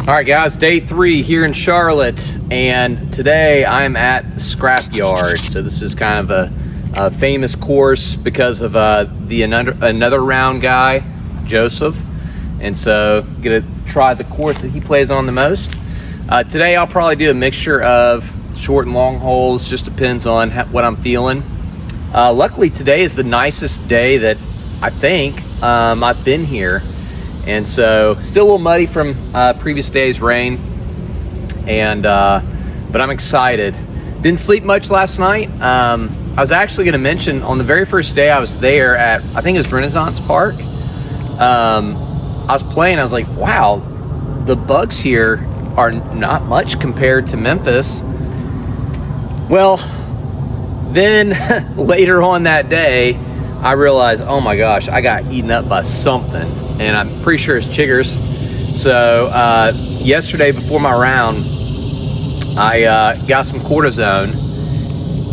All right, guys, day 3 here in Charlotte, and today I'm at the Scrapyard. So this is kind of a famous course because of the another round guy, Joseph, and so gonna try the course that he plays on the most. Today I'll probably do a mixture of short and long holes, just depends on what I'm feeling. Luckily today is the nicest day that I think I've been here. And so still a little muddy from previous day's rain, and but I'm excited. Didn't sleep much last night. I was actually going to mention on the very first day I was there at, I think it was Renaissance Park. I was playing, I was like, wow, the bugs here are not much compared to Memphis. Well, then later on that day, I realized, oh my gosh, I got eaten up by something. And I'm pretty sure it's chiggers. So yesterday before my round, I got some cortisone,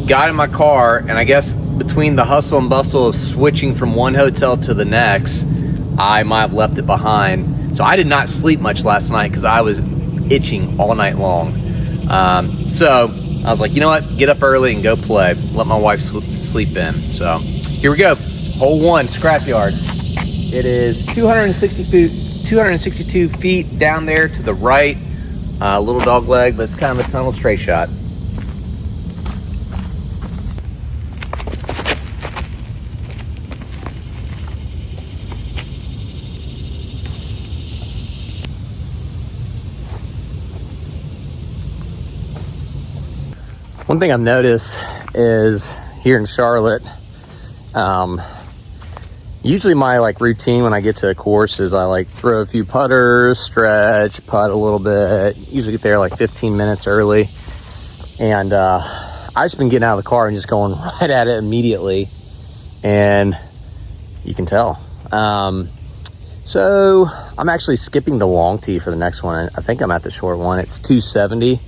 got in my car, and I guess between the hustle and bustle of switching from one hotel to the next, I might have left it behind. So I did not sleep much last night because I was itching all night long. So I was like, you know what? Get up early and go play. Let my wife sleep in. So here we go. Hole 1, Scrapyard. It is 262 feet down there to the right. Little dog leg, but it's kind of a tunnel straight shot. One thing I've noticed is here in Charlotte, usually my routine when I get to a course is I throw a few putters, stretch, putt a little bit, usually get there 15 minutes early. And I've just been getting out of the car and just going right at it immediately. And you can tell. So I'm actually skipping the long tee for the next one. I think I'm at the short one. It's 270.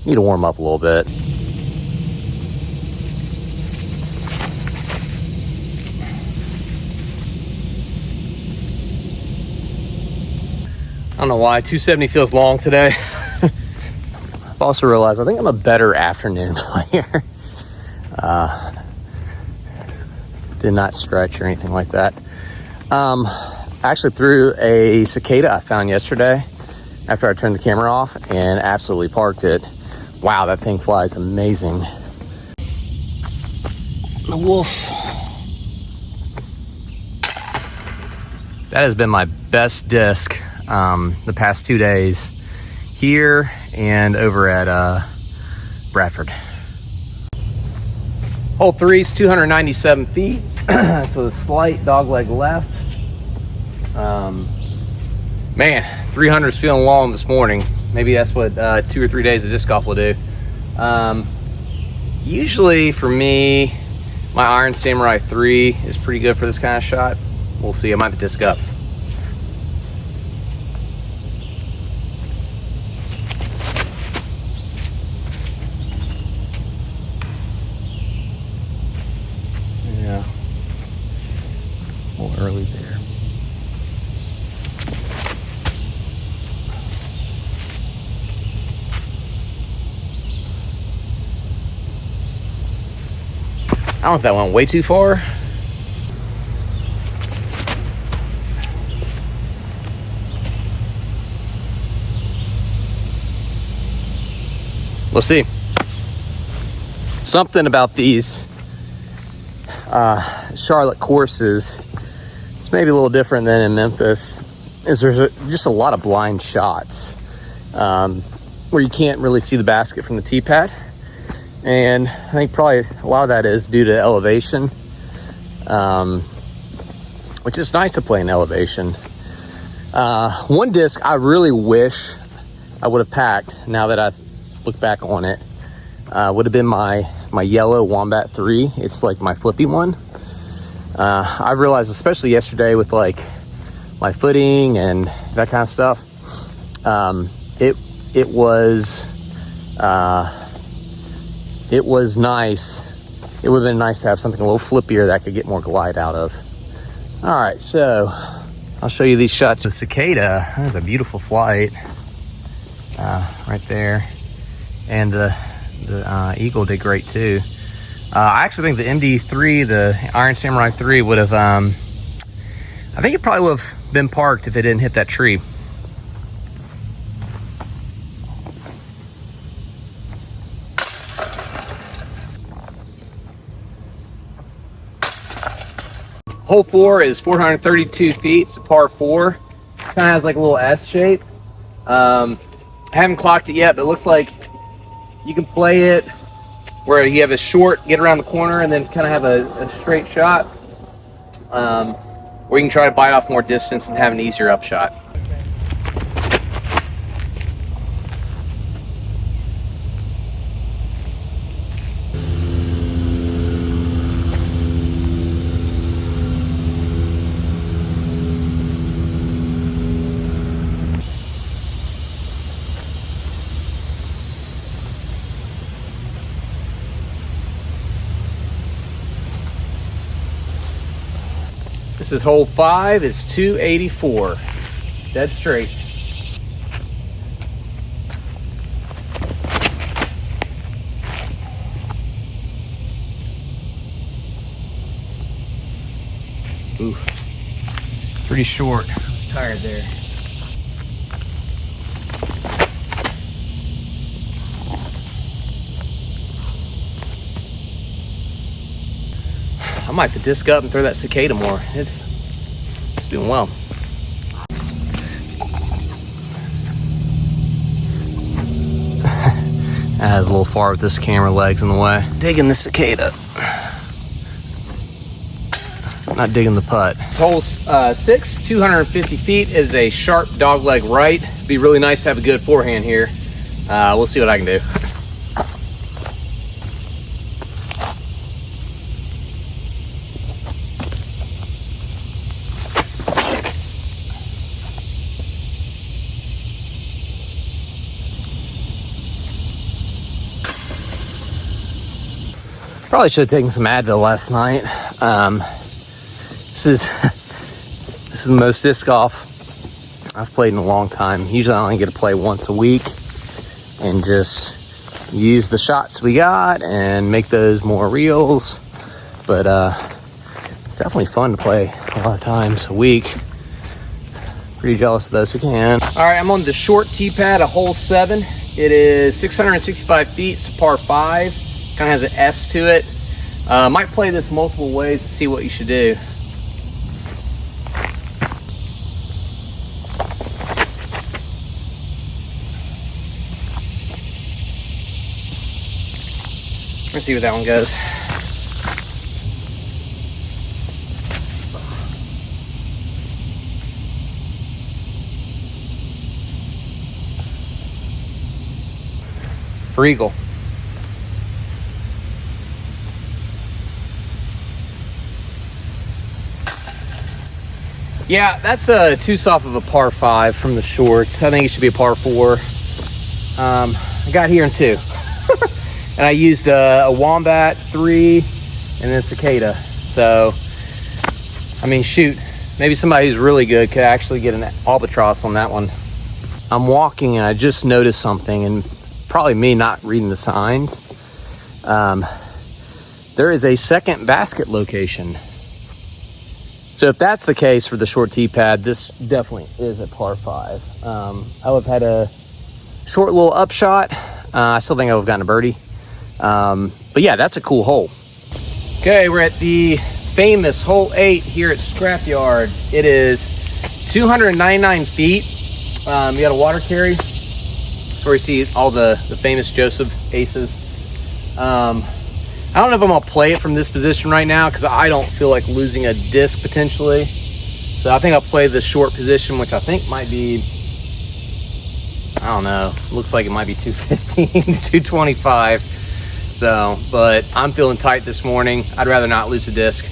Need to warm up a little bit. I don't know why 270 feels long today. I've also realized I think I'm a better afternoon player. Did not stretch or anything like that. I actually threw a cicada I found yesterday after I turned the camera off and absolutely parked it. Wow, that thing flies amazing. The wolf. That has been my best disc the past 2 days here and over at Bradford. Hole 3 is 297 feet, so a slight dogleg left. Man, 300 is feeling long this morning. Maybe that's what 2 or 3 days of disc golf will do. Usually for me, my Iron Samurai 3 is pretty good for this kind of shot. We'll see, I might have to disc up. Yeah, a little early there. I don't know if that went way too far. We'll see. Something about these Charlotte courses, it's maybe a little different than in Memphis, is there's just a lot of blind shots where you can't really see the basket from the tee pad. And I think probably a lot of that is due to elevation, which is nice to play in elevation. One disc I really wish I would have packed, now that I look back on it, would have been my yellow Wombat 3. It's my flippy one. I've realized, especially yesterday with my footing and that kind of stuff, it was nice. It would have been nice to have something a little flippier that I could get more glide out of. All right, so I'll show you these shots. The cicada, that was a beautiful flight right there. And the eagle did great too. I actually think the MD3, the Iron Samurai 3 would have, I think it probably would have been parked if it didn't hit that tree. Hole 4 is 432 feet. It's a par 4. Kind of has like a little S shape. I haven't clocked it yet, but it looks like you can play it where you have a short, get around the corner, and then kind of have a straight shot. Or you can try to bite off more distance and have an easier upshot. This is hole 5, it's 284, dead straight. Ooh, pretty short. I was tired there. I might have to disc up and throw that cicada more. It's doing well. That has a little far with this camera legs in the way. Digging the cicada. Not digging the putt. Hole 6, 250 feet, is a sharp dog leg right. It'd be really nice to have a good forehand here. We'll see what I can do. Probably should have taken some Advil last night. This is the most disc golf I've played in a long time. Usually I only get to play once a week and just use the shots we got and make those more reels. But it's definitely fun to play a lot of times a week. Pretty jealous of those who can. All right, I'm on the short tee pad of hole 7. It is 665 feet, it's a par 5. Kind of has an S to it. Might play this multiple ways to see what you should do. Let's see where that one goes. For eagle. Yeah, that's too soft of a par 5 from the shorts. I think it should be a par 4. I got here in 2. And I used a wombat 3 and then cicada. So, I mean, shoot, maybe somebody who's really good could actually get an albatross on that one. I'm walking and I just noticed something, and probably me not reading the signs. There is a second basket location. So if that's the case for the short tee pad, this definitely is a par 5. I would have had a short little upshot. I still think I would have gotten a birdie. But yeah, that's a cool hole. Okay, we're at the famous hole 8 here at Scrapyard. It is 299 feet. You got a water carry. That's where you see all the famous Joseph aces. I don't know if I'm gonna play it from this position right now because I don't feel like losing a disc potentially. So I think I'll play the short position, which I think might be, I don't know, looks like it might be 215, 225. So, but I'm feeling tight this morning. I'd rather not lose a disc.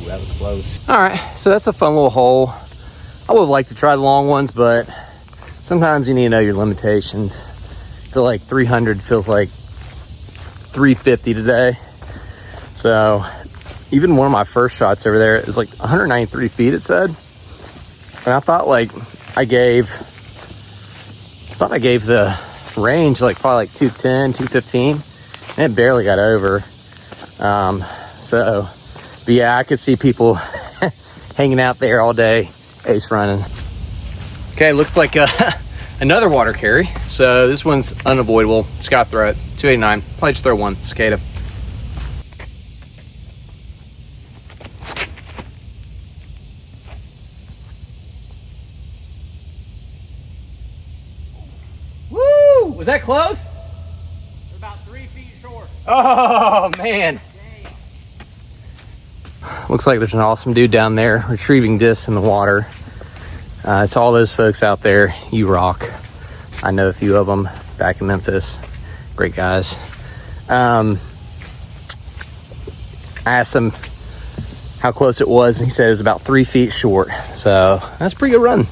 That was close. All right, so that's a fun little hole. I would have liked to try the long ones, but sometimes you need to know your limitations. I feel like 300 feels like 350 today. So even one of my first shots over there is like 193 feet, it said. And I thought I gave the range like probably like 210, 215, and it barely got over. But yeah, I could see people hanging out there all day, ace running. Okay, looks like another water carry. So this one's unavoidable. Just gotta throw it. 289. Probably just throw one cicada. Woo! Was that close? We're about 3 feet short. Oh man. Looks like there's an awesome dude down there retrieving discs in the water. It's all those folks out there. You rock. I know a few of them back in Memphis. Great guys. I asked him how close it was, and he said it was about 3 feet short. So that's a pretty good run.